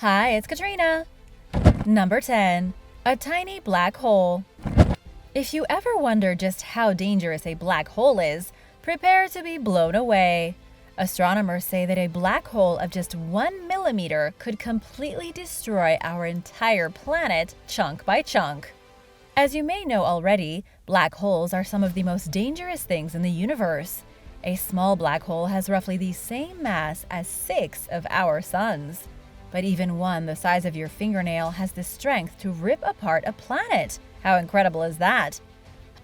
Hi, it's Katrina. Number 10. A tiny black hole. If you ever wonder just how dangerous a black hole is, prepare to be blown away. Astronomers say that a black hole of just 1 millimeter could completely destroy our entire planet chunk by chunk. As you may know already, black holes are some of the most dangerous things in the universe. A small black hole has roughly the same mass as 6 of our suns. But even one the size of your fingernail has the strength to rip apart a planet. How incredible is that?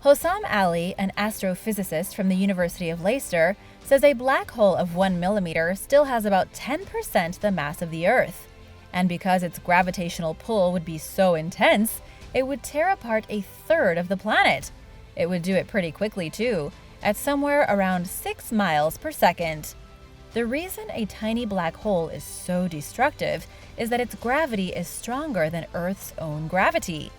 Hossam Ali, an astrophysicist from the University of Leicester, says a black hole of 1 millimeter still has about 10% the mass of the Earth. And because its gravitational pull would be so intense, it would tear apart a third of the planet. It would do it pretty quickly too, at somewhere around 6 miles per second. The reason a tiny black hole is so destructive is that its gravity is stronger than Earth's own gravity.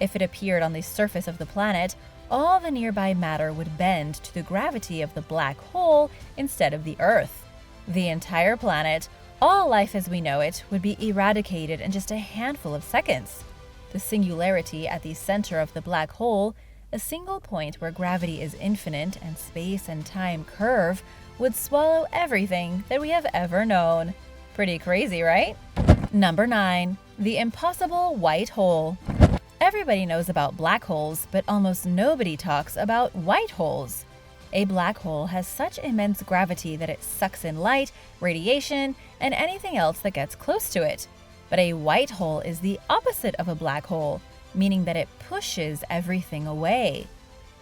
If it appeared on the surface of the planet, all the nearby matter would bend to the gravity of the black hole instead of the Earth. The entire planet, all life as we know it, would be eradicated in just a handful of seconds. The singularity at the center of the black hole, a single point where gravity is infinite and space and time curve, would swallow everything that we have ever known. Pretty crazy, right? Number 9. The impossible white hole. Everybody knows about black holes, but almost nobody talks about white holes. A black hole has such immense gravity that it sucks in light, radiation, and anything else that gets close to it. But a white hole is the opposite of a black hole, meaning that it pushes everything away.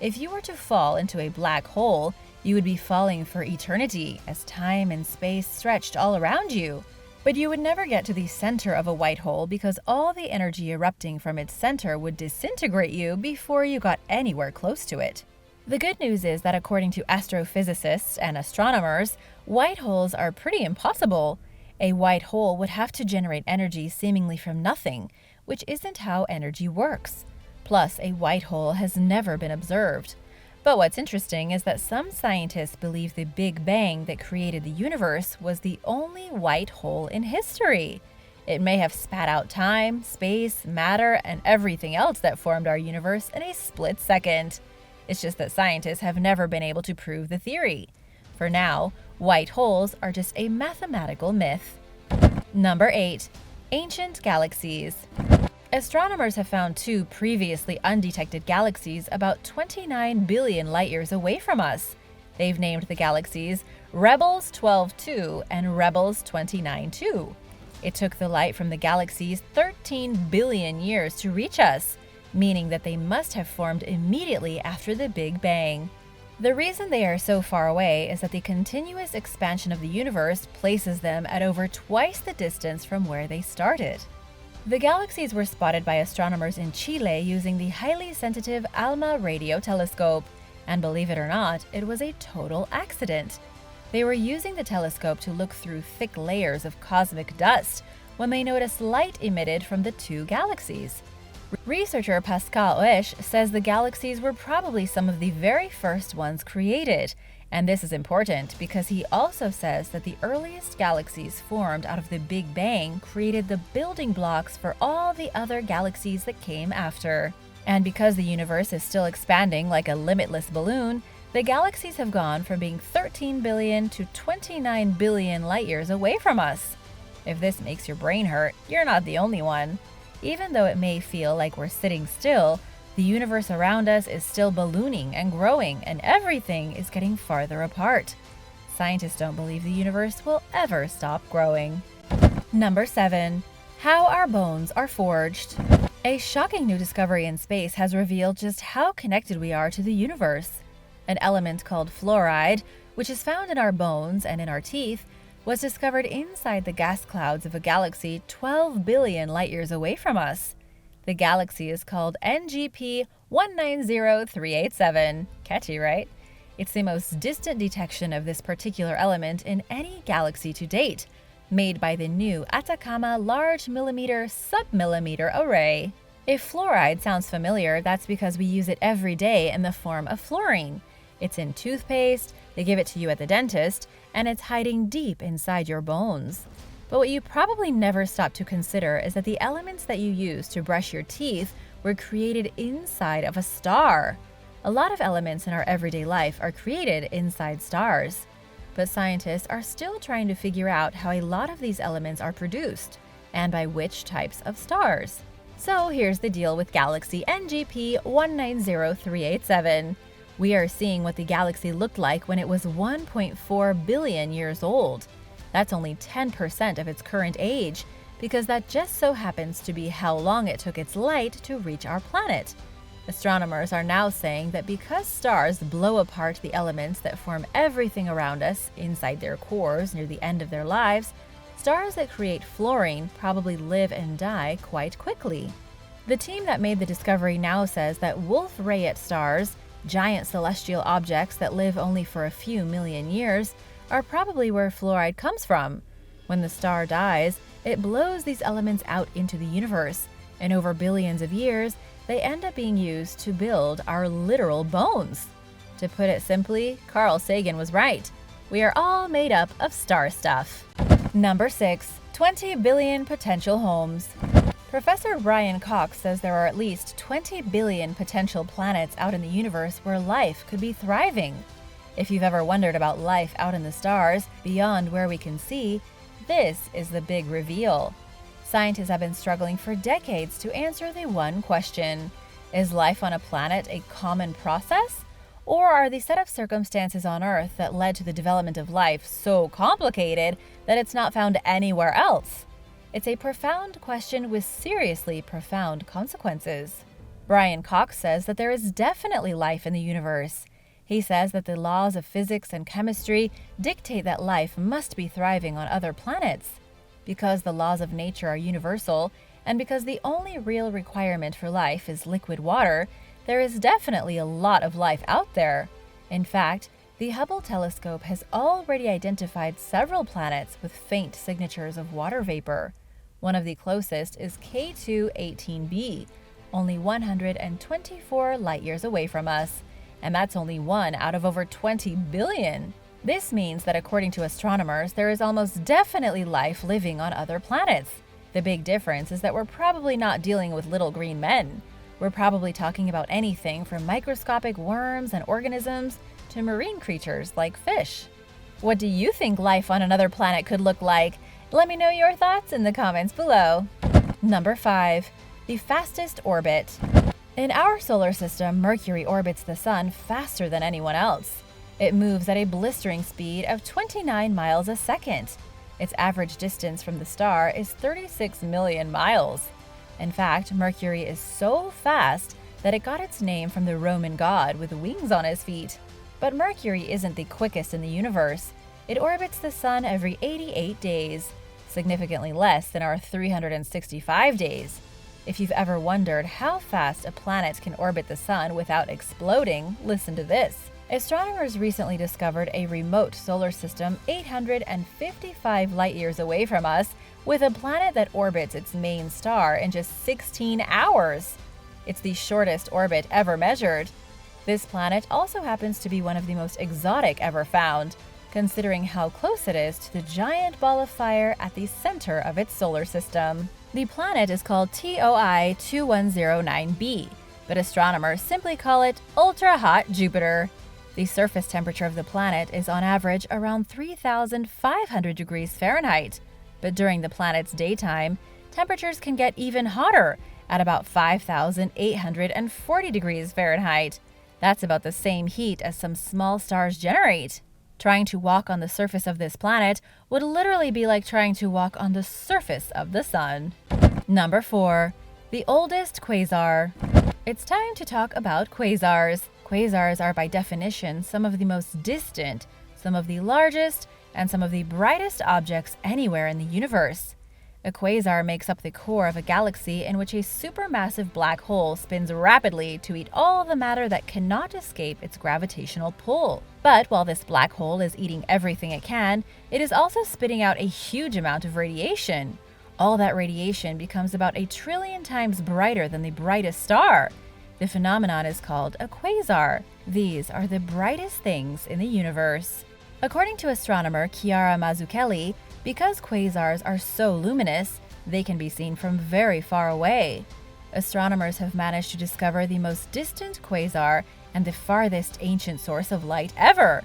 If you were to fall into a black hole, you would be falling for eternity as time and space stretched all around you. But you would never get to the center of a white hole because all the energy erupting from its center would disintegrate you before you got anywhere close to it. The good news is that according to astrophysicists and astronomers, white holes are pretty impossible. A white hole would have to generate energy seemingly from nothing, which isn't how energy works. Plus, a white hole has never been observed. But what's interesting is that some scientists believe the Big Bang that created the universe was the only white hole in history. It may have spat out time, space, matter, and everything else that formed our universe in a split second. It's just that scientists have never been able to prove the theory. For now, white holes are just a mathematical myth. Number 8. Ancient galaxies. Astronomers have found 2 previously undetected galaxies about 29 billion light-years away from us. They've named the galaxies Rebels 12-2 and Rebels 29-2. It took the light from the galaxies 13 billion years to reach us, meaning that they must have formed immediately after the Big Bang. The reason they are so far away is that the continuous expansion of the universe places them at over twice the distance from where they started. The galaxies were spotted by astronomers in Chile using the highly sensitive ALMA radio telescope, and believe it or not, it was a total accident. They were using the telescope to look through thick layers of cosmic dust when they noticed light emitted from the 2 galaxies. Researcher Pascal Oesch says the galaxies were probably some of the very first ones created, and this is important because he also says that the earliest galaxies formed out of the Big Bang created the building blocks for all the other galaxies that came after. And because the universe is still expanding like a limitless balloon, the galaxies have gone from being 13 billion to 29 billion light-years away from us. If this makes your brain hurt, you're not the only one. Even though it may feel like we're sitting still, the universe around us is still ballooning and growing, and everything is getting farther apart. Scientists don't believe the universe will ever stop growing. Number 7. How our bones are forged. A shocking new discovery in space has revealed just how connected we are to the universe. An element called fluoride, which is found in our bones and in our teeth, was discovered inside the gas clouds of a galaxy 12 billion light-years away from us. The galaxy is called NGP 190387. Catchy, right? It's the most distant detection of this particular element in any galaxy to date, made by the new Atacama Large Millimeter Submillimeter Array. If fluoride sounds familiar, that's because we use it every day in the form of fluorine. It's in toothpaste, they give it to you at the dentist, and it's hiding deep inside your bones. But what you probably never stop to consider is that the elements that you use to brush your teeth were created inside of a star. A lot of elements in our everyday life are created inside stars. But scientists are still trying to figure out how a lot of these elements are produced, and by which types of stars. So here's the deal with galaxy NGP 190387. We are seeing what the galaxy looked like when it was 1.4 billion years old. That's only 10% of its current age, because that just so happens to be how long it took its light to reach our planet. Astronomers are now saying that because stars blow apart the elements that form everything around us inside their cores near the end of their lives, stars that create fluorine probably live and die quite quickly. The team that made the discovery now says that Wolf-Rayet stars, giant celestial objects that live only for a few million years, are probably where fluoride comes from. When the star dies, it blows these elements out into the universe, and over billions of years, they end up being used to build our literal bones. To put it simply, Carl Sagan was right. We are all made up of star stuff. Number 6. 20 billion potential homes. Professor Brian Cox says there are at least 20 billion potential planets out in the universe where life could be thriving. If you've ever wondered about life out in the stars, beyond where we can see, this is the big reveal. Scientists have been struggling for decades to answer the one question: is life on a planet a common process? Or are the set of circumstances on Earth that led to the development of life so complicated that it's not found anywhere else? It's a profound question with seriously profound consequences. Brian Cox says that there is definitely life in the universe. He says that the laws of physics and chemistry dictate that life must be thriving on other planets. Because the laws of nature are universal, and because the only real requirement for life is liquid water, there is definitely a lot of life out there. In fact, the Hubble telescope has already identified several planets with faint signatures of water vapor. One of the closest is K2-18b, only 124 light-years away from us. And that's only one out of over 20 billion. This means that according to astronomers, there is almost definitely life living on other planets. The big difference is that we're probably not dealing with little green men. We're probably talking about anything from microscopic worms and organisms to marine creatures like fish. What do you think life on another planet could look like? Let me know your thoughts in the comments below. Number 5. The fastest orbit. In our solar system, Mercury orbits the Sun faster than anyone else. It moves at a blistering speed of 29 miles a second. Its average distance from the star is 36 million miles. In fact, Mercury is so fast that it got its name from the Roman god with wings on his feet. But Mercury isn't the quickest in the universe. It orbits the Sun every 88 days, significantly less than our 365 days. If you've ever wondered how fast a planet can orbit the Sun without exploding, listen to this. Astronomers recently discovered a remote solar system 855 light-years away from us with a planet that orbits its main star in just 16 hours. It's the shortest orbit ever measured. This planet also happens to be one of the most exotic ever found, considering how close it is to the giant ball of fire at the center of its solar system. The planet is called TOI 2109b, but astronomers simply call it ultra-hot Jupiter. The surface temperature of the planet is on average around 3,500 degrees Fahrenheit, but during the planet's daytime, temperatures can get even hotter at about 5,840 degrees Fahrenheit. That's about the same heat as some small stars generate. Trying to walk on the surface of this planet would literally be like trying to walk on the surface of the Sun. Number 4. The oldest quasar. It's time to talk about quasars. Quasars are by definition some of the most distant, some of the largest, and some of the brightest objects anywhere in the universe. A quasar makes up the core of a galaxy in which a supermassive black hole spins rapidly to eat all the matter that cannot escape its gravitational pull. But while this black hole is eating everything it can, it is also spitting out a huge amount of radiation. All that radiation becomes about 1 trillion times brighter than the brightest star. The phenomenon is called a quasar. These are the brightest things in the universe. According to astronomer Chiara Mazzucchelli, Because quasars are so luminous, they can be seen from very far away. Astronomers have managed to discover the most distant quasar and the farthest ancient source of light ever.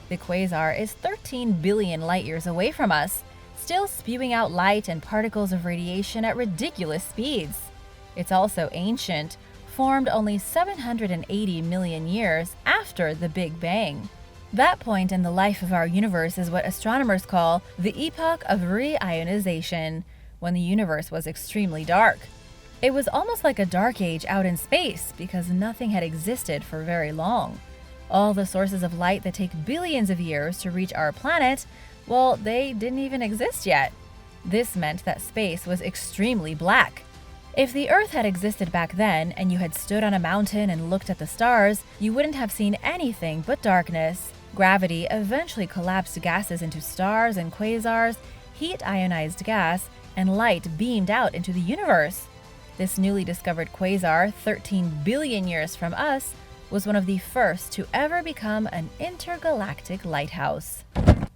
The quasar is 13 billion light-years away from us, still spewing out light and particles of radiation at ridiculous speeds. It's also ancient, formed only 780 million years after the Big Bang. That point in the life of our universe is what astronomers call the epoch of reionization, when the universe was extremely dark. It was almost like a dark age out in space because nothing had existed for very long. All the sources of light that take billions of years to reach our planet, well, they didn't even exist yet. This meant that space was extremely black. If the Earth had existed back then and you had stood on a mountain and looked at the stars, you wouldn't have seen anything but darkness. Gravity eventually collapsed gases into stars and quasars, heat ionized gas, and light beamed out into the universe. This newly discovered quasar, 13 billion years from us, was one of the first to ever become an intergalactic lighthouse.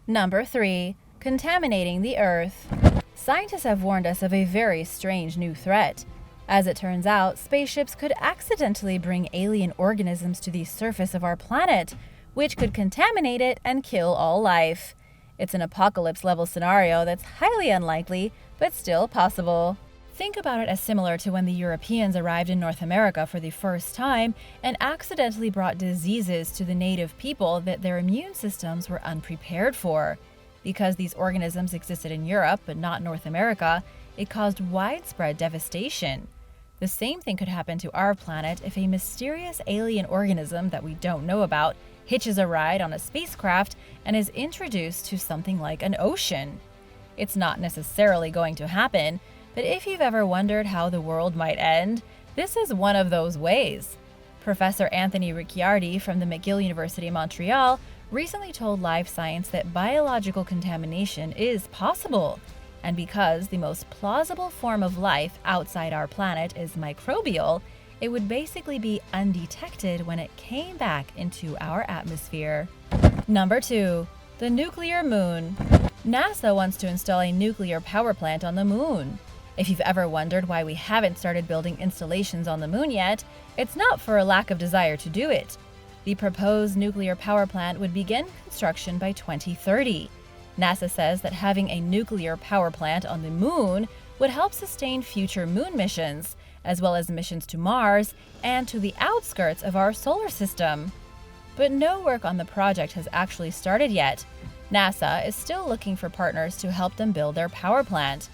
Number 3. Contaminating the Earth. Scientists have warned us of a very strange new threat. As it turns out, spaceships could accidentally bring alien organisms to the surface of our planet, which could contaminate it and kill all life. It's an apocalypse-level scenario that's highly unlikely, but still possible. Think about it as similar to when the Europeans arrived in North America for the first time and accidentally brought diseases to the native people that their immune systems were unprepared for. Because these organisms existed in Europe but not North America, it caused widespread devastation. The same thing could happen to our planet if a mysterious alien organism that we don't know about hitches a ride on a spacecraft and is introduced to something like an ocean. It's not necessarily going to happen, but if you've ever wondered how the world might end, this is one of those ways. Professor Anthony Ricciardi from the McGill University in Montreal recently told Live Science that biological contamination is possible. And because the most plausible form of life outside our planet is microbial, it would basically be undetected when it came back into our atmosphere. Number 2. The nuclear moon. NASA wants to install a nuclear power plant on the moon. If you've ever wondered why we haven't started building installations on the moon yet, it's not for a lack of desire to do it. The proposed nuclear power plant would begin construction by 2030. NASA says that having a nuclear power plant on the moon would help sustain future moon missions, as well as missions to Mars and to the outskirts of our solar system. But no work on the project has actually started yet. NASA is still looking for partners to help them build their power plant.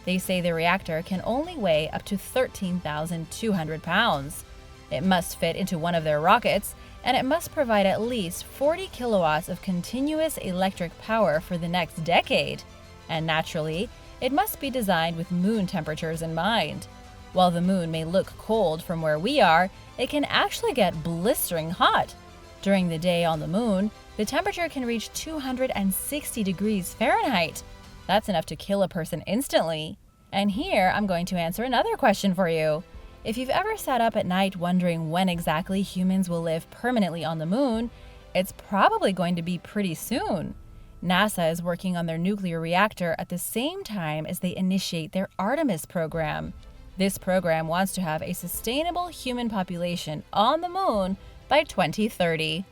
They say the reactor can only weigh up to 13,200 pounds. It must fit into one of their rockets, and it must provide at least 40 kilowatts of continuous electric power for the next decade. And naturally, it must be designed with moon temperatures in mind. While the moon may look cold from where we are, it can actually get blistering hot. During the day on the moon, the temperature can reach 260 degrees Fahrenheit. That's enough to kill a person instantly. And here I'm going to answer another question for you. If you've ever sat up at night wondering when exactly humans will live permanently on the moon, it's probably going to be pretty soon. NASA is working on their nuclear reactor at the same time as they initiate their Artemis program. This program wants to have a sustainable human population on the moon by 2030.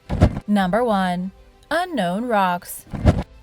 Number 1. Unknown rocks.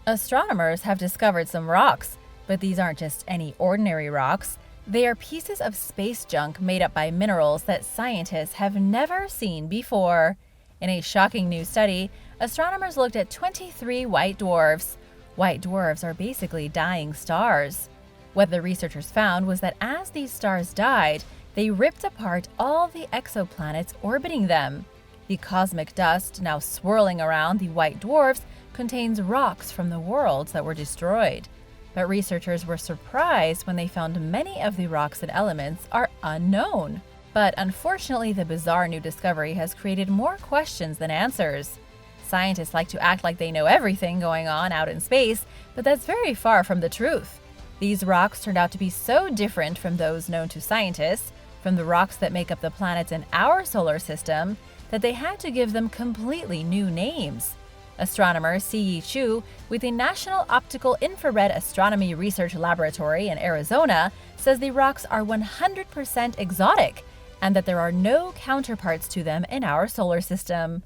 Astronomers have discovered some rocks, but these aren't just any ordinary rocks. They are pieces of space junk made up by minerals that scientists have never seen before. In a shocking new study, astronomers looked at 23 white dwarfs. White dwarfs are basically dying stars. What the researchers found was that as these stars died, they ripped apart all the exoplanets orbiting them. The cosmic dust now swirling around the white dwarfs contains rocks from the worlds that were destroyed. But researchers were surprised when they found many of the rocks and elements are unknown. But unfortunately, the bizarre new discovery has created more questions than answers. Scientists like to act like they know everything going on out in space, but that's very far from the truth. These rocks turned out to be so different from those known to scientists, from the rocks that make up the planets in our solar system, that they had to give them completely new names. Astronomer Si Chu with the National Optical Infrared Astronomy Research Laboratory in Arizona says the rocks are 100% exotic and that there are no counterparts to them in our solar system.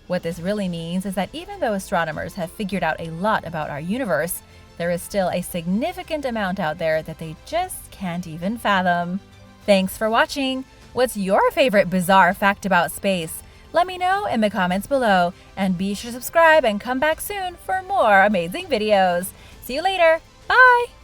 What this really means is that even though astronomers have figured out a lot about our universe, there is still a significant amount out there that they just can't even fathom. Thanks for watching! What's your favorite bizarre fact about space? Let me know in the comments below, and be sure to subscribe and come back soon for more amazing videos. See you later! Bye!